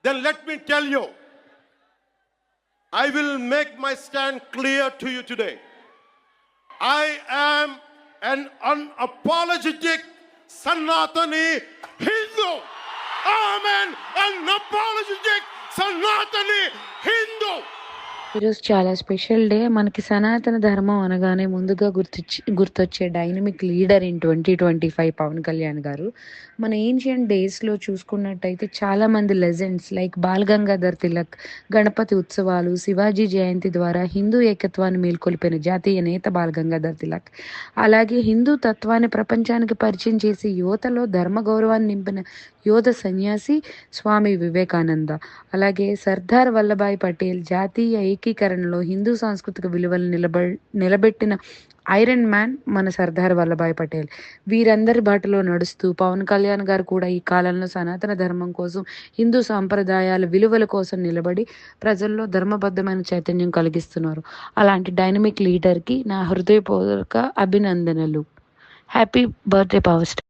then let me tell you, I will make my stand clear to you today. I am an unapologetic Sanatani Hindu. I am an unapologetic Sanatani Hindu. ఈరోజు చాలా special day. మనకి సనాతన ధర్మం అనగానే ముందుగా గుర్తొచ్చే dynamic leader in 2025 Pawan Kalyan garu. మన ancient డేస్లో చూసుకున్నట్టయితే చాలామంది లెజెండ్స్ లైక్ బాల్ గంగాధర్ తిలక్, గణపతి ఉత్సవాలు, శివాజీ జయంతి ద్వారా హిందూ ఏకత్వాన్ని మేల్కొల్పిన జాతీయ నేత బాల్ గంగాధర్ తిలక్. అలాగే హిందూ తత్వాన్ని ప్రపంచానికి పరిచయం చేసి యువతలో ధర్మ గౌరవాన్ని నింపిన యోధ సన్యాసి స్వామి వివేకానంద. అలాగే సర్దార్ వల్లభాయ్ పటేల్ జాతీయ ఏకీకరణలో హిందూ సాంస్కృతిక విలువలు నిలబెట్టిన ఐరన్ మ్యాన్ మన సర్దార్ వల్లభాయ్ పటేల్. వీరందరి బాటలో నడుస్తూ పవన్ కళ్యాణ్ గారు కూడా ఈ కాలంలో సనాతన ధర్మం కోసం, హిందూ సాంప్రదాయాల విలువల కోసం నిలబడి ప్రజల్లో ధర్మబద్ధమైన చైతన్యం కలిగిస్తున్నారు. అలాంటి డైనమిక్ లీడర్కి నా హృదయపూర్వక అభినందనలు. Happy birthday power star.